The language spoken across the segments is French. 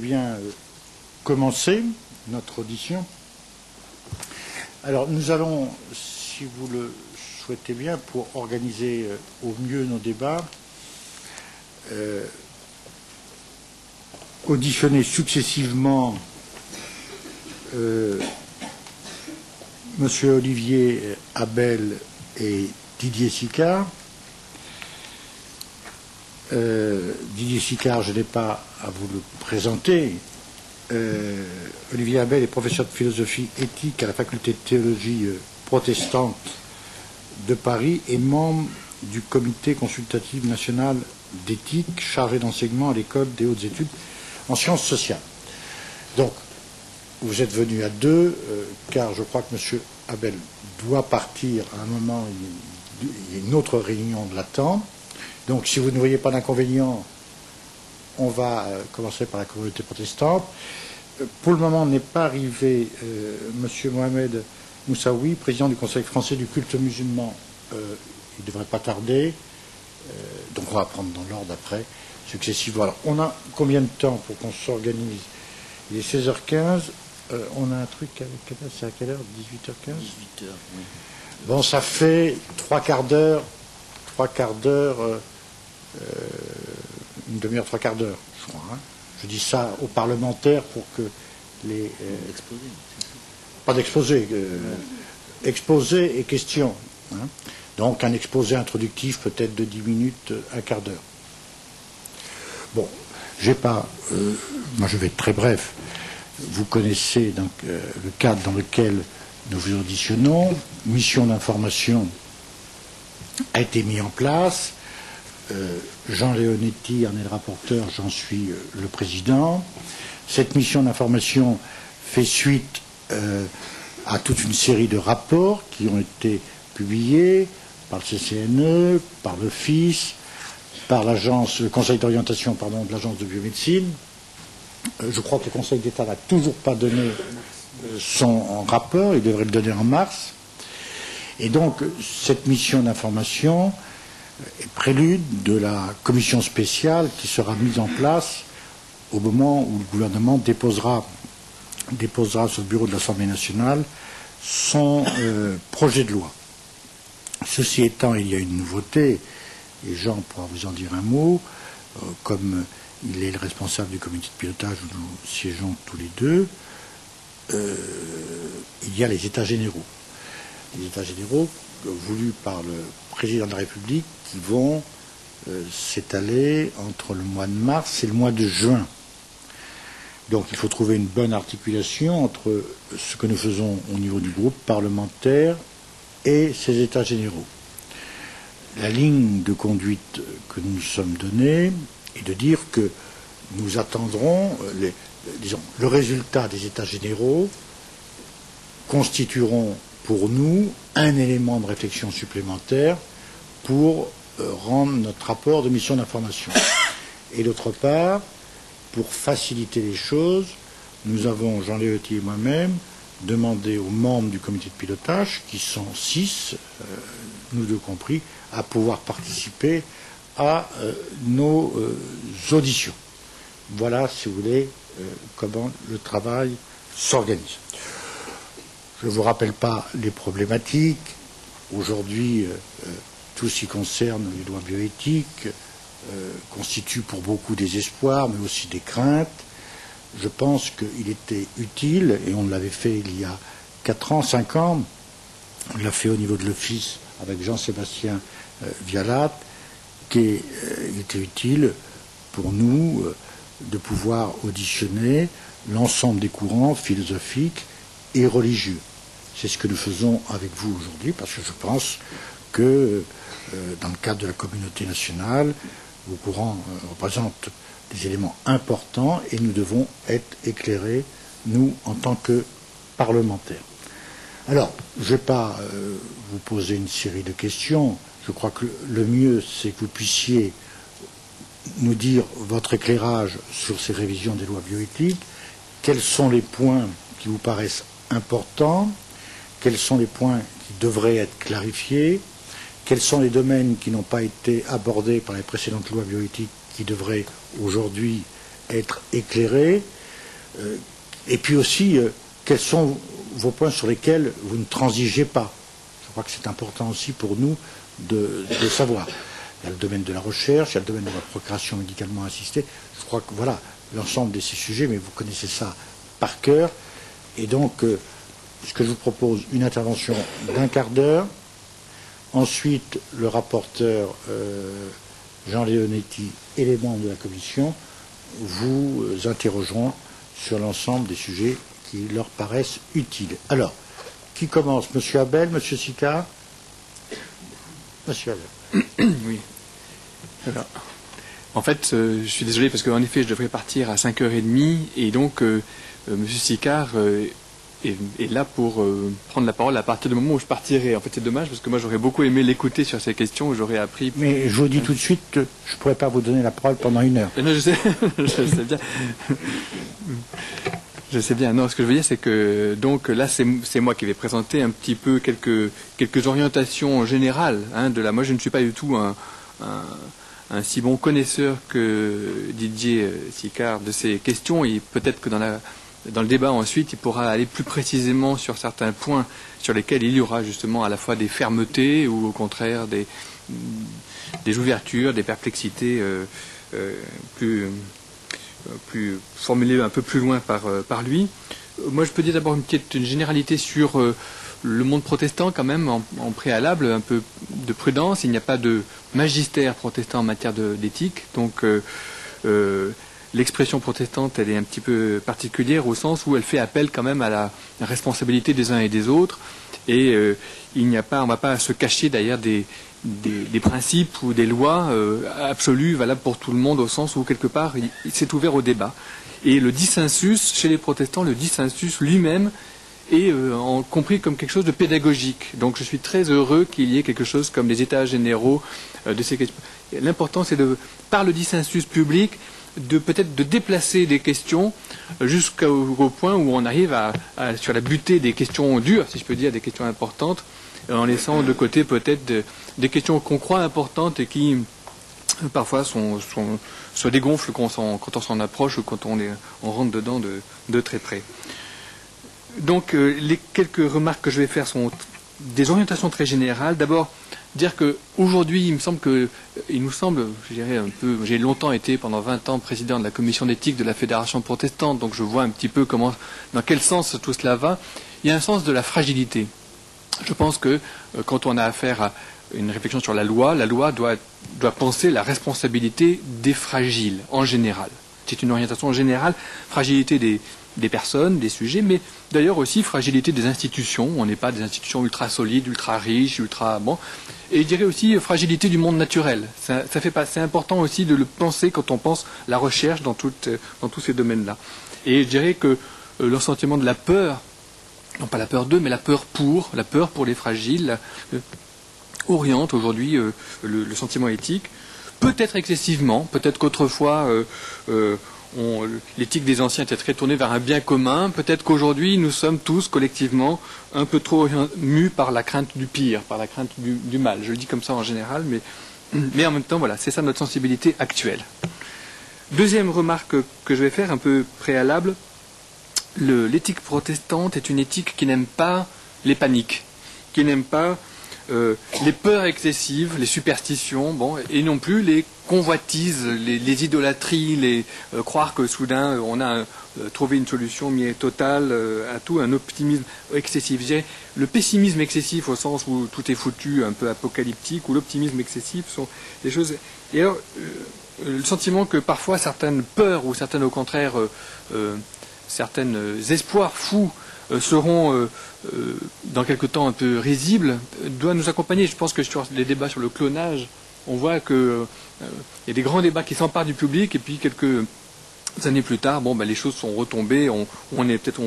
bien commencer notre audition. Alors nous allons, si vous le souhaitez bien, pour organiser au mieux nos débats, auditionner successivement Monsieur Olivier Abel et Didier Sicard. Didier Sicard, je n'ai pas à vous le présenter. Olivier Abel est professeur de philosophie éthique à la faculté de théologie protestante de Paris et membre du comité consultatif national d'éthique chargé d'enseignement à l'école des hautes études en sciences sociales. Donc, vous êtes venus à deux, car je crois que M. Abel doit partir à un moment, il y a une autre réunion de l'attente. Donc, si vous ne voyez pas d'inconvénient, on va commencer par la communauté protestante. Pour le moment, n'est pas arrivé M. Mohamed Moussaoui, président du Conseil français du culte musulman. Il ne devrait pas tarder. Donc, on va prendre dans l'ordre après, successivement. Alors, on a combien de temps pour qu'on s'organise? Il est 16h15. On a un truc avec... C'est à quelle heure? 18h15 18h, oui. Bon, ça fait trois quarts d'heure, une demi-heure, trois quarts d'heure, je crois. Hein. Je dis ça aux parlementaires pour que les... pas d'exposé, exposé et question. Hein. Donc un exposé introductif peut-être de 10 minutes, un quart d'heure. Bon, j'ai pas... moi je vais être très bref. Vous connaissez donc, le cadre dans lequel nous vous auditionnons. Mission d'information a été mise en place. Jean Leonetti en est le rapporteur, j'en suis le président. Cette mission d'information fait suite à toute une série de rapports qui ont été publiés par le CCNE, par l'Office, par le Conseil d'orientation de l'Agence de biomédecine. Je crois que le Conseil d'État n'a toujours pas donné son rapport, il devrait le donner en mars. Et donc, cette mission d'information est prélude de la commission spéciale qui sera mise en place au moment où le gouvernement déposera sur le bureau de l'Assemblée nationale son projet de loi. Ceci étant, il y a une nouveauté, et Jean pourra vous en dire un mot, comme il est le responsable du comité de pilotage où nous siégeons tous les deux, il y a les États généraux. Les États généraux voulus par le président de la République qui vont s'étaler entre le mois de mars et le mois de juin. Donc il faut trouver une bonne articulation entre ce que nous faisons au niveau du groupe parlementaire et ces États généraux. La ligne de conduite que nous nous sommes donnée est de dire que nous attendrons, le résultat des États généraux constitueront pour nous un élément de réflexion supplémentaire pour rendre notre rapport de mission d'information. Et d'autre part, pour faciliter les choses, nous avons, Jean Leonetti et moi-même, demandé aux membres du comité de pilotage, qui sont 6, nous deux compris, à pouvoir participer à nos auditions. Voilà, si vous voulez, comment le travail s'organise. Je ne vous rappelle pas les problématiques. Aujourd'hui, tout ce qui concerne les lois bioéthiques constitue pour beaucoup des espoirs, mais aussi des craintes. Je pense qu'il était utile, et on l'avait fait il y a 4 ans, 5 ans, on l'a fait au niveau de l'Office avec Jean-Sébastien Vialat, qu'il était utile pour nous de pouvoir auditionner l'ensemble des courants philosophiques et religieux. C'est ce que nous faisons avec vous aujourd'hui, parce que je pense que dans le cadre de la communauté nationale, vos courants représentent des éléments importants et nous devons être éclairés, nous, en tant que parlementaires. Alors, je ne vais pas vous poser une série de questions. Je crois que le mieux, c'est que vous puissiez nous dire votre éclairage sur ces révisions des lois bioéthiques. Quels sont les points qui vous paraissent importants? Quels sont les points qui devraient être clarifiés? Quels sont les domaines qui n'ont pas été abordés par les précédentes lois bioéthiques qui devraient aujourd'hui être éclairés? Et puis aussi, quels sont vos points sur lesquels vous ne transigez pas? Je crois que c'est important aussi pour nous de savoir. Il y a le domaine de la recherche, il y a le domaine de la procréation médicalement assistée. Je crois que voilà l'ensemble de ces sujets, mais vous connaissez ça par cœur. Et donc, ce que je vous propose, une intervention d'1 quart d'heure. Ensuite, le rapporteur Jean Leonetti et les membres de la commission vous interrogeront sur l'ensemble des sujets qui leur paraissent utiles. Alors, qui commence? Monsieur Abel, Monsieur Sicard? Monsieur Abel. Oui. Alors, en fait, je suis désolé parce qu'en effet, je devrais partir à 5h30 et donc Monsieur Sicard est là pour prendre la parole à partir du moment où je partirai. En fait, c'est dommage parce que moi, j'aurais beaucoup aimé l'écouter sur ces questions, j'aurais appris... Mais je vous dis tout de suite, je ne pourrais pas vous donner la parole pendant 1 heure. Non, je sais, je sais bien. Je sais bien. Non, ce que je veux dire, c'est que donc là, c'est moi qui vais présenter un petit peu quelques orientations générales de la... Moi, je ne suis pas du tout un si bon connaisseur que Didier Sicard de ces questions, et peut-être que dans le débat ensuite, il pourra aller plus précisément sur certains points sur lesquels il y aura justement à la fois des fermetés ou au contraire des ouvertures, des perplexités plus formulées un peu plus loin par lui. Moi, je peux dire d'abord une généralité sur le monde protestant quand même en préalable, un peu de prudence. Il n'y a pas de magistère protestant en matière d'éthique, donc l'expression protestante, elle est un petit peu particulière au sens où elle fait appel quand même à la responsabilité des uns et des autres, et on ne va pas se cacher derrière des principes ou des lois absolues, valables pour tout le monde, au sens où quelque part c'est ouvert au débat. Et le dissensus, chez les protestants, le dissensus lui-même est compris comme quelque chose de pédagogique. Donc je suis très heureux qu'il y ait quelque chose comme les états généraux de ces questions. L'important, c'est par le dissensus public, peut-être de déplacer des questions jusqu'au point où on arrive sur la butée des questions dures, si je peux dire, des questions importantes, en laissant de côté peut-être des questions qu'on croit importantes et qui parfois se dégonflent quand on s'en approche ou quand on rentre dedans de très près. Donc les quelques remarques que je vais faire sont des orientations très générales. D'abord, dire qu'aujourd'hui, il nous semble, je dirais un peu, j'ai longtemps été pendant 20 ans président de la commission d'éthique de la Fédération protestante, donc je vois un petit peu dans quel sens tout cela va. Il y a un sens de la fragilité. Je pense que quand on a affaire à une réflexion sur la loi doit penser la responsabilité des fragiles en général. C'est une orientation générale, fragilité des personnes, des sujets, mais d'ailleurs aussi fragilité des institutions. On n'est pas des institutions ultra solides, ultra riches, ultra... Bon. Et je dirais aussi fragilité du monde naturel. C'est important aussi de le penser quand on pense la recherche dans tous ces domaines-là. Et je dirais que le sentiment de la peur, non pas la peur d'eux, mais la peur pour les fragiles, oriente aujourd'hui le sentiment éthique. Peut-être excessivement, peut-être qu'autrefois l'éthique des anciens était très tournée vers un bien commun, peut-être qu'aujourd'hui nous sommes tous collectivement un peu trop mus par la crainte du pire, par la crainte du mal. Je le dis comme ça en général, mais en même temps, voilà, c'est ça notre sensibilité actuelle. Deuxième remarque que je vais faire, un peu préalable, l'éthique protestante est une éthique qui n'aime pas les paniques, qui n'aime pas les peurs excessives, les superstitions, et non plus les convoitises, les idolâtries, croire que soudain on a trouvé une solution totale à tout, un optimisme excessif. Je dirais, le pessimisme excessif au sens où tout est foutu, un peu apocalyptique, ou l'optimisme excessif sont des choses... Et alors, le sentiment que parfois certaines peurs, ou certaines au contraire, certains espoirs fous seront dans quelque temps un peu risibles, doit nous accompagner. Je pense que sur les débats sur le clonage, on voit qu'il y a des grands débats qui s'emparent du public, et puis quelques années plus tard, les choses sont retombées, on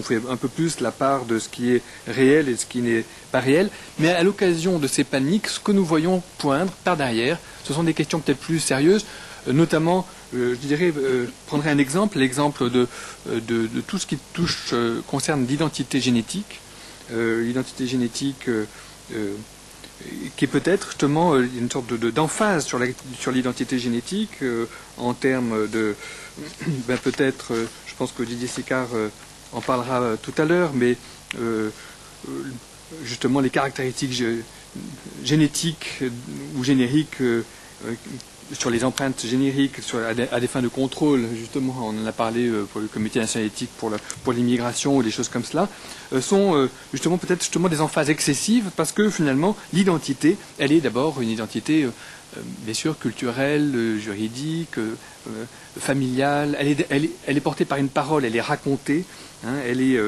fait un peu plus la part de ce qui est réel et de ce qui n'est pas réel. Mais à l'occasion de ces paniques, ce que nous voyons poindre par derrière, ce sont des questions peut-être plus sérieuses, notamment, je dirais, prendrai un exemple, l'exemple de tout ce qui concerne l'identité génétique. L'identité génétique qui est peut-être justement une sorte d'emphase sur l'identité génétique en termes de peut-être, je pense que Didier Sicard en parlera tout à l'heure, mais justement les caractéristiques génétiques ou génériques sur les empreintes génériques à des fins de contrôle, justement, on en a parlé pour le comité national éthique pour l'immigration ou des choses comme cela, sont justement peut-être des emphases excessives parce que finalement l'identité, elle est d'abord une identité bien sûr culturelle, juridique, familiale, elle est portée par une parole, elle est racontée, hein, elle est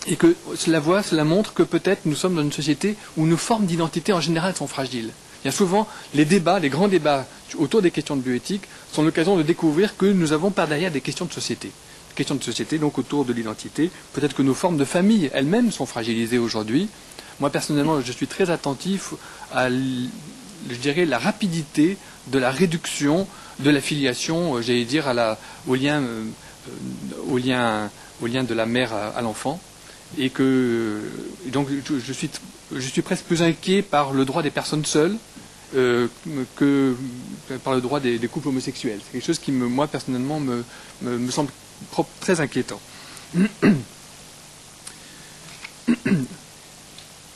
et que cela montre que peut-être nous sommes dans une société où nos formes d'identité en général sont fragiles. Il y a souvent les grands débats autour des questions de bioéthique sont l'occasion de découvrir que nous avons par derrière des questions de société. Des questions de société, donc autour de l'identité. Peut-être que nos formes de famille elles-mêmes sont fragilisées aujourd'hui. Moi, personnellement, je suis très attentif à, je dirais, la rapidité de la réduction de la filiation, j'allais dire, au lien de la mère à l'enfant. Et donc je suis presque plus inquiet par le droit des personnes seules que par le droit des couples homosexuels. C'est quelque chose qui, moi, personnellement, me semble très inquiétant.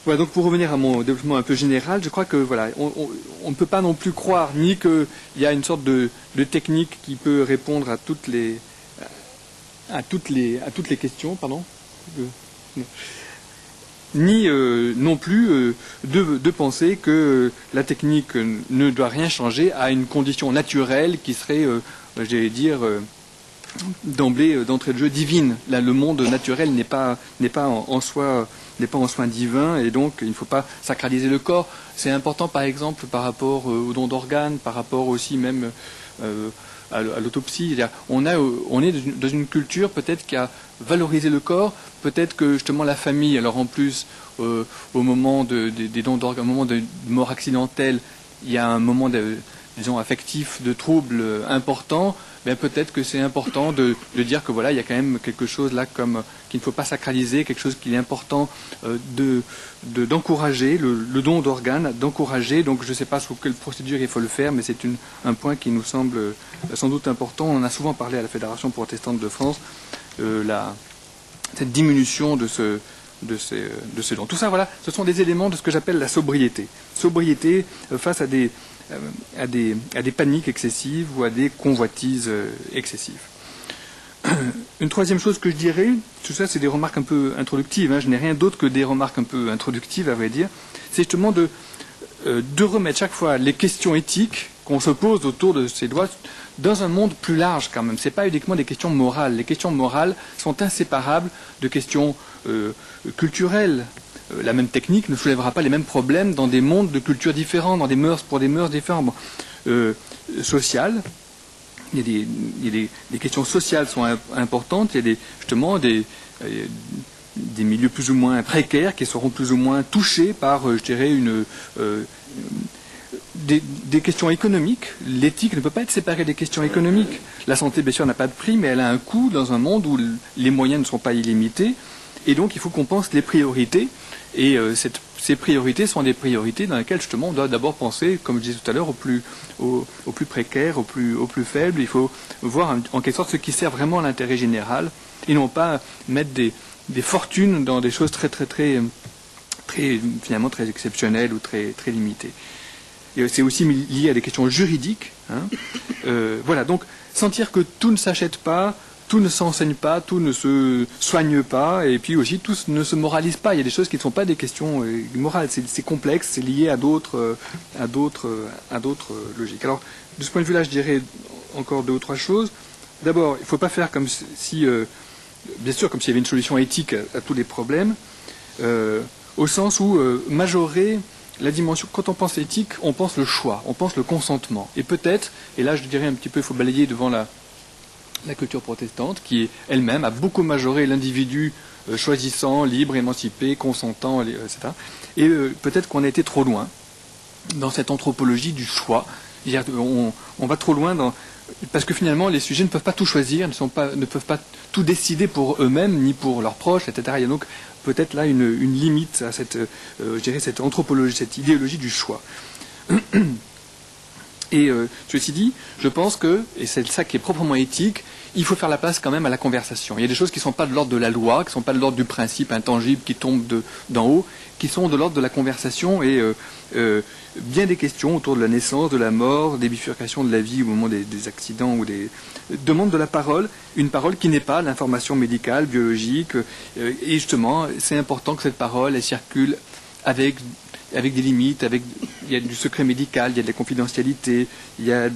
Voilà, donc pour revenir à mon développement un peu général, je crois que voilà, on ne peut pas non plus croire ni qu'il y a une sorte de technique qui peut répondre à toutes les questions, pardon. Ni non plus de penser que la technique ne doit rien changer à une condition naturelle qui serait, j'allais dire, d'entrée de jeu divine. Là, le monde naturel n'est pas en soi divin, et donc il ne faut pas sacraliser le corps. C'est important, par exemple, par rapport au don d'organes, par rapport aussi même à l'autopsie. On est dans une culture peut-être qui a valorisé le corps. Peut-être que justement la famille, alors en plus au moment des dons d'organes, au moment de mort accidentelle, il y a un moment disons affectif de trouble important. Mais peut-être que c'est important de dire que voilà, il y a quand même quelque chose là qu'il ne faut pas sacraliser, quelque chose qu'il est important d'encourager, le don d'organes, d'encourager. Donc je ne sais pas sous quelle procédure il faut le faire, mais c'est un point qui nous semble sans doute important. On en a souvent parlé à la Fédération protestante de France, cette diminution de ce don. Tout ça, voilà, ce sont des éléments de ce que j'appelle la sobriété. Sobriété face à des paniques excessives ou à des convoitises excessives. Une troisième chose que je dirais, tout ça c'est des remarques un peu introductives, hein, je n'ai rien d'autre que des remarques un peu introductives à vrai dire, c'est justement de remettre chaque fois les questions éthiques qu'on se pose autour de ces lois dans un monde plus large quand même. Ce n'est pas uniquement des questions morales. Les questions morales sont inséparables de questions culturelles. La même technique ne soulèvera pas les mêmes problèmes dans des mondes de cultures différents, pour des mœurs différentes. Sociales, il y a des questions sociales sont importantes, il y a justement des milieux plus ou moins précaires qui seront plus ou moins touchés par, je dirais, des questions économiques. L'éthique ne peut pas être séparée des questions économiques. La santé, bien sûr, n'a pas de prix, mais elle a un coût dans un monde où les moyens ne sont pas illimités. Et donc, il faut qu'on pense les priorités. Et ces priorités sont des priorités dans lesquelles, justement, on doit d'abord penser, comme je disais tout à l'heure, aux plus précaires, aux plus faibles. Il faut voir, en quelque sorte, ce qui sert vraiment à l'intérêt général, et non pas mettre des fortunes dans des choses très, finalement, très exceptionnelles ou très, très limitées. Et c'est aussi lié à des questions juridiques. Hein. Voilà, donc, sentir que tout ne s'achète pas, tout ne s'enseigne pas, tout ne se soigne pas, et puis aussi tout ne se moralise pas. Il y a des choses qui ne sont pas des questions morales, c'est complexe, c'est lié à d'autres logiques. Alors, de ce point de vue-là, je dirais encore 2 ou 3 choses. D'abord, il ne faut pas faire comme si, bien sûr, comme s'il y avait une solution éthique à tous les problèmes, au sens où majorer la dimension, quand on pense éthique, on pense le choix, on pense le consentement. Et peut-être, et là je dirais un petit peu, il faut balayer devant la culture protestante, qui elle-même a beaucoup majoré l'individu choisissant, libre, émancipé, consentant, etc. Et peut-être qu'on a été trop loin dans cette anthropologie du choix. On va trop loin parce que finalement les sujets ne peuvent pas tout choisir, ne peuvent pas tout décider pour eux-mêmes ni pour leurs proches, etc. Il y a donc peut-être là une limite à cette anthropologie, cette idéologie du choix. Et ceci dit, je pense que, et c'est ça qui est proprement éthique, il faut faire la place quand même à la conversation. Il y a des choses qui ne sont pas de l'ordre de la loi, qui ne sont pas de l'ordre du principe intangible qui tombe d'en haut, qui sont de l'ordre de la conversation et bien des questions autour de la naissance, de la mort, des bifurcations de la vie au moment des accidents ou des demandes de la parole, une parole qui n'est pas l'information médicale, biologique. Et justement, c'est important que cette parole elle circule avec des limites, il y a du secret médical, il y a de la confidentialité, il y a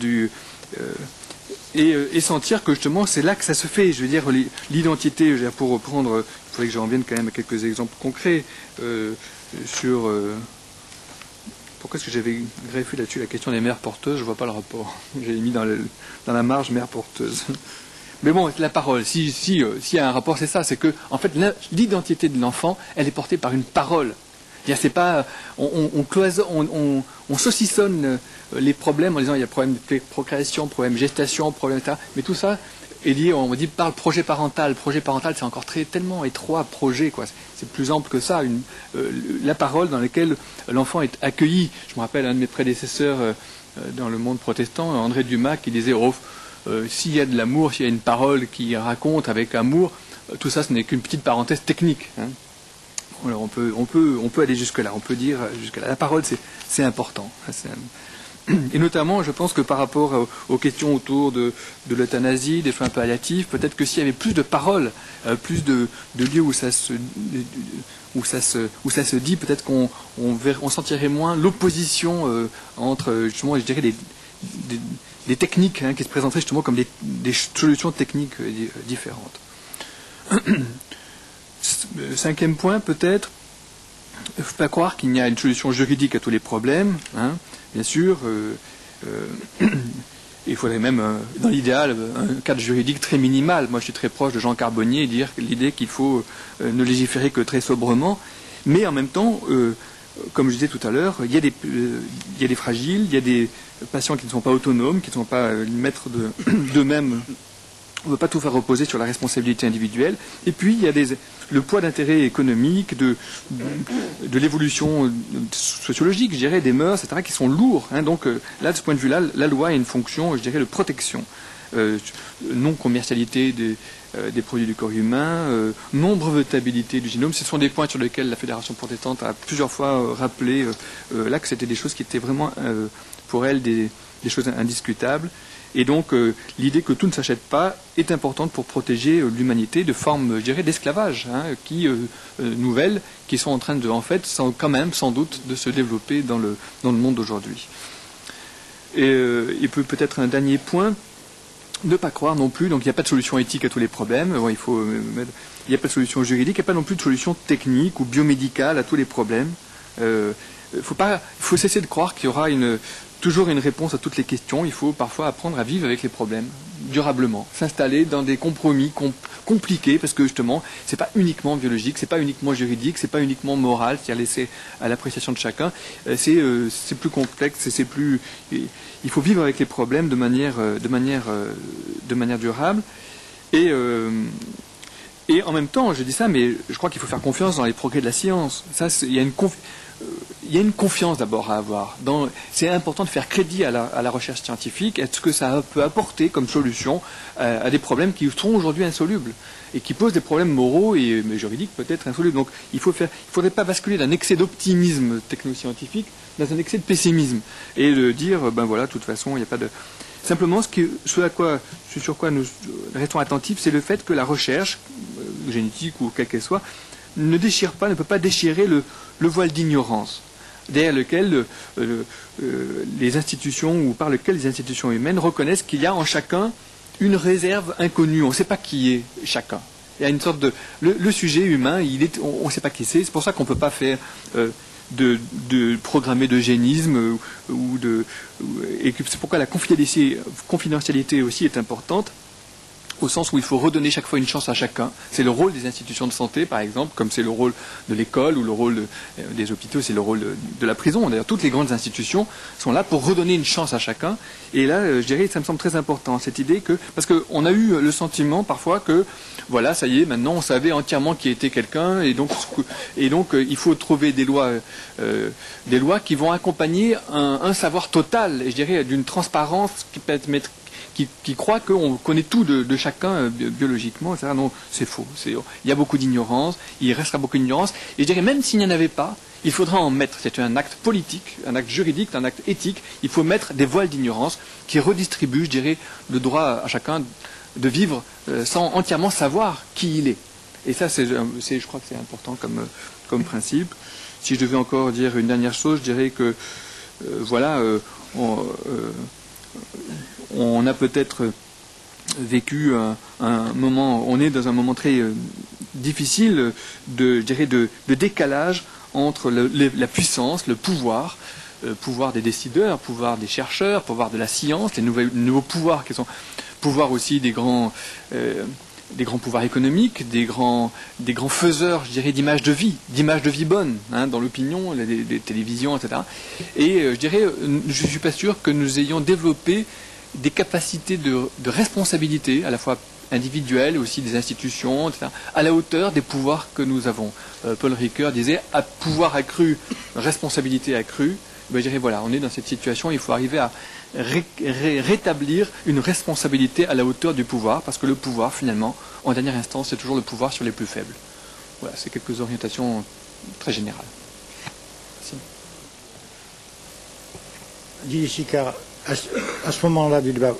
et sentir que justement c'est là que ça se fait. Je veux dire, l'identité, pour reprendre, il faudrait que j'en revienne quand même à quelques exemples concrets sur... pourquoi est-ce que j'avais greffé là-dessus la question des mères porteuses? Je ne vois pas le rapport. J'avais mis dans la marge mère porteuse. Mais bon, la parole, s'il y a un rapport, c'est ça, c'est que en fait l'identité de l'enfant, elle est portée par une parole. C'est pas, on saucissonne les problèmes en disant il y a problème de procréation, problème de gestation, problème etc. Mais tout ça est lié, on dit par le projet parental. Le projet parental, c'est encore tellement étroit, projet, quoi. C'est plus ample que ça. La parole dans laquelle l'enfant est accueilli. Je me rappelle un de mes prédécesseurs dans le monde protestant, André Dumas, qui disait s'il y a de l'amour, s'il y a une parole qui raconte avec amour, tout ça, ce n'est qu'une petite parenthèse technique. Hein. Alors on peut aller jusque-là, on peut dire jusque-là. La parole, c'est important. Et notamment, je pense que par rapport aux questions autour de l'euthanasie, des soins palliatifs, peut-être que s'il y avait plus de paroles, plus de lieux où ça se dit, peut-être qu'on sentirait moins l'opposition entre, justement, je dirais, des techniques qui se présenteraient justement comme des solutions techniques différentes. Cinquième point, peut-être, il ne faut pas croire qu'il y a une solution juridique à tous les problèmes. Hein. Bien sûr, il faudrait même, dans l'idéal, un cadre juridique très minimal. Moi, je suis très proche de Jean Carbonnier et dire l'idée qu'il faut ne légiférer que très sobrement. Mais en même temps, comme je disais tout à l'heure, il y a des fragiles, il y a des patients qui ne sont pas autonomes, qui ne sont pas maîtres d'eux-mêmes. On ne peut pas tout faire reposer sur la responsabilité individuelle. Et puis, il y a le poids d'intérêt économique, de l'évolution sociologique, je dirais, des mœurs, etc., qui sont lourds. Hein. Donc, là, de ce point de vue-là, la loi a une fonction, je dirais, de protection. Non-commercialité des produits du corps humain, non-brevetabilité du génome. Ce sont des points sur lesquels la Fédération protestante a plusieurs fois rappelé là que c'était des choses qui étaient vraiment, pour elle, des choses indiscutables. Et donc, l'idée que tout ne s'achète pas est importante pour protéger l'humanité de formes, je dirais, d'esclavage, nouvelles, qui sont en train de, en fait, quand même, sans doute, de se développer dans le monde d'aujourd'hui. Et peut-être un dernier point, ne pas croire non plus, donc il n'y a pas de solution éthique à tous les problèmes, il n'y a pas de solution juridique, il n'y a pas non plus de solution technique ou biomédicale à tous les problèmes. Il faut cesser de croire qu'il y aura toujours une réponse à toutes les questions. Il faut parfois apprendre à vivre avec les problèmes durablement, s'installer dans des compromis compliqués, parce que justement, c'est pas uniquement biologique, c'est pas uniquement juridique, c'est pas uniquement moral, c'est-à-dire laissé à l'appréciation de chacun. C'est plus complexe, il faut vivre avec les problèmes de manière durable. Et en même temps, je dis ça, mais je crois qu'il faut faire confiance dans les progrès de la science. Il y a une confiance d'abord à avoir. C'est important de faire crédit à la recherche scientifique. Est-ce que ça peut apporter comme solution à des problèmes qui sont aujourd'hui insolubles et qui posent des problèmes moraux et juridiques peut-être insolubles. Donc il ne faudrait pas basculer d'un excès d'optimisme technoscientifique dans un excès de pessimisme et de dire de toute façon il n'y a pas de... Simplement, sur quoi nous restons attentifs, c'est le fait que la recherche, génétique ou quelle qu'elle soit, ne peut pas déchirer le voile d'ignorance, derrière lequel les institutions, ou par lequel les institutions humaines reconnaissent qu'il y a en chacun une réserve inconnue. On ne sait pas qui est chacun. Il y a une sorte de... Le sujet humain, on ne sait pas qui c'est. C'est pour ça qu'on ne peut pas faire... de programmer d'eugénisme et c'est pourquoi la confidentialité aussi est importante. au sens où il faut redonner chaque fois une chance à chacun. C'est le rôle des institutions de santé, par exemple, comme c'est le rôle de l'école ou le rôle des hôpitaux, c'est le rôle de la prison. D'ailleurs, toutes les grandes institutions sont là pour redonner une chance à chacun. Et là, je dirais, ça me semble très important, cette idée que... Parce qu'on a eu le sentiment, parfois, que, voilà, ça y est, maintenant, on savait entièrement qui était quelqu'un, et donc il faut trouver des lois qui vont accompagner un savoir total, et je dirais, d'une transparence qui croit qu'on connaît tout de chacun biologiquement, etc. Non, c'est faux. Il y a beaucoup d'ignorance, il restera beaucoup d'ignorance. Et je dirais, même s'il n'y en avait pas, il faudra en mettre. C'est un acte politique, un acte juridique, un acte éthique. Il faut mettre des voiles d'ignorance qui redistribuent, je dirais, le droit à chacun de vivre sans entièrement savoir qui il est. Et ça, je crois que c'est important comme principe. Si je devais encore dire une dernière chose, je dirais que, on a peut-être vécu un moment, on est dans un moment très difficile de décalage entre la puissance, le pouvoir des décideurs, pouvoir des chercheurs, pouvoir de la science, les nouveaux pouvoirs qui sont pouvoir aussi des grands pouvoirs économiques, des grands faiseurs, je dirais, d'images de vie bonnes, hein, dans l'opinion, les télévisions, etc. Et je dirais, je ne suis pas sûr que nous ayons développé des capacités de responsabilité, à la fois individuelles, aussi des institutions, etc., à la hauteur des pouvoirs que nous avons. Paul Ricoeur disait, à pouvoir accru, responsabilité accrue. Ben, je dirais, voilà, on est dans cette situation, il faut arriver à rétablir une responsabilité à la hauteur du pouvoir, parce que le pouvoir, finalement, en dernière instance, c'est toujours le pouvoir sur les plus faibles. Voilà, c'est quelques orientations très générales. Merci. Didier Sicard, à ce moment-là du débat,